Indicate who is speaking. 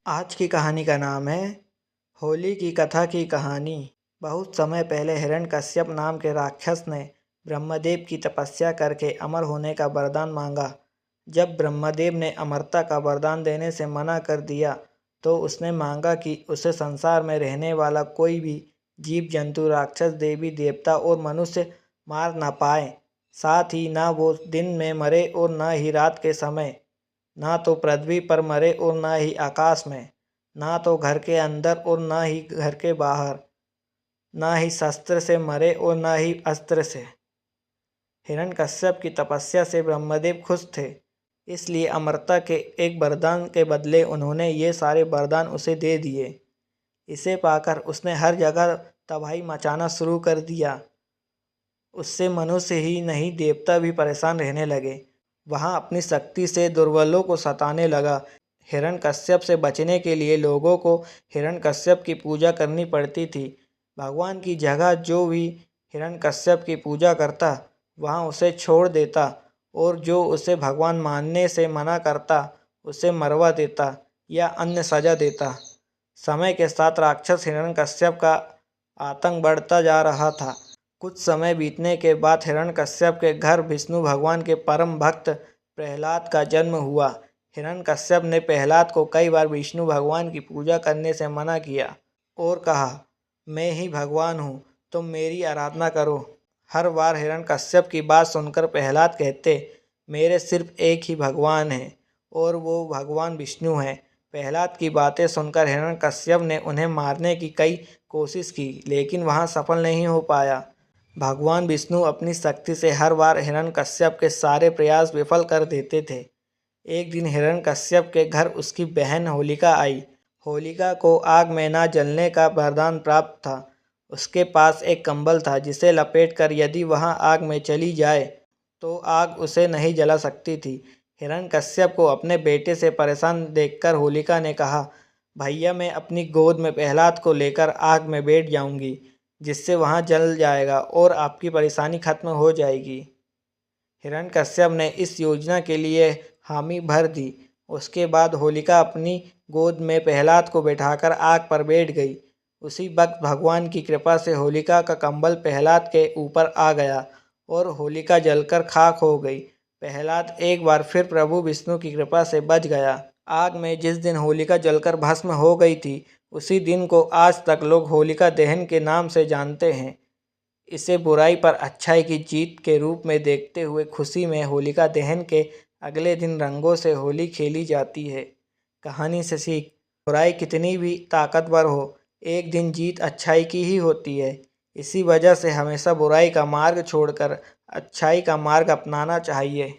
Speaker 1: आज की कहानी का नाम है होली की कथा की कहानी। बहुत समय पहले हिरण्यकश्यप नाम के राक्षस ने ब्रह्मदेव की तपस्या करके अमर होने का वरदान मांगा। जब ब्रह्मदेव ने अमरता का वरदान देने से मना कर दिया तो उसने मांगा कि उसे संसार में रहने वाला कोई भी जीव जंतु, राक्षस, देवी देवता और मनुष्य मार ना पाए। साथ ही ना वो दिन में मरे और ना ही रात के समय, ना तो पृथ्वी पर मरे और ना ही आकाश में, ना तो घर के अंदर और ना ही घर के बाहर, ना ही शस्त्र से मरे और ना ही अस्त्र से। हिरण्यकश्यप की तपस्या से ब्रह्मदेव खुश थे, इसलिए अमरता के एक वरदान के बदले उन्होंने ये सारे वरदान उसे दे दिए। इसे पाकर उसने हर जगह तबाही मचाना शुरू कर दिया। उससे मनुष्य ही नहीं, देवता भी परेशान रहने लगे। वहाँ अपनी शक्ति से दुर्बलों को सताने लगा। हिरण्यकश्यप से बचने के लिए लोगों को हिरण्यकश्यप की पूजा करनी पड़ती थी। भगवान की जगह जो भी हिरण्यकश्यप की पूजा करता वहाँ उसे छोड़ देता, और जो उसे भगवान मानने से मना करता उसे मरवा देता या अन्य सजा देता। समय के साथ राक्षस हिरण्यकश्यप का आतंक बढ़ता जा रहा था। कुछ समय बीतने के बाद हिरण्यकश्यप के घर विष्णु भगवान के परम भक्त प्रहलाद का जन्म हुआ। हिरण्यकश्यप ने प्रहलाद को कई बार विष्णु भगवान की पूजा करने से मना किया और कहा, मैं ही भगवान हूँ, तुम मेरी आराधना करो। हर बार हिरण्यकश्यप की बात सुनकर प्रहलाद कहते, मेरे सिर्फ एक ही भगवान है और वो भगवान विष्णु हैं। प्रहलाद की बातें सुनकर हिरण्यकश्यप ने उन्हें मारने की कई कोशिश की, लेकिन वहाँ सफल नहीं हो पाया। भगवान विष्णु अपनी शक्ति से हर बार हिरण्यकश्यप के सारे प्रयास विफल कर देते थे। एक दिन हिरण्यकश्यप के घर उसकी बहन होलिका आई। होलिका को आग में ना जलने का वरदान प्राप्त था। उसके पास एक कंबल था जिसे लपेटकर यदि वह आग में चली जाए तो आग उसे नहीं जला सकती थी। हिरण्यकश्यप को अपने बेटे से परेशान देखकर होलिका ने कहा, भैया, मैं अपनी गोद में प्रहलाद को लेकर आग में बैठ जाऊंगी, जिससे वहाँ जल जाएगा और आपकी परेशानी खत्म हो जाएगी। हिरण्यकश्यप ने इस योजना के लिए हामी भर दी। उसके बाद होलिका अपनी गोद में प्रहलाद को बैठाकर आग पर बैठ गई। उसी वक्त भगवान की कृपा से होलिका का कंबल प्रहलाद के ऊपर आ गया और होलिका जलकर खाक हो गई। प्रहलाद एक बार फिर प्रभु विष्णु की कृपा से बच गया। आग में जिस दिन होलिका जलकर भस्म हो गई थी, उसी दिन को आज तक लोग होलिका दहन के नाम से जानते हैं। इसे बुराई पर अच्छाई की जीत के रूप में देखते हुए खुशी में होलिका दहन के अगले दिन रंगों से होली खेली जाती है। कहानी से सीख, बुराई कितनी भी ताकतवर हो, एक दिन जीत अच्छाई की ही होती है। इसी वजह से हमेशा बुराई का मार्ग छोड़कर अच्छाई का मार्ग अपनाना चाहिए।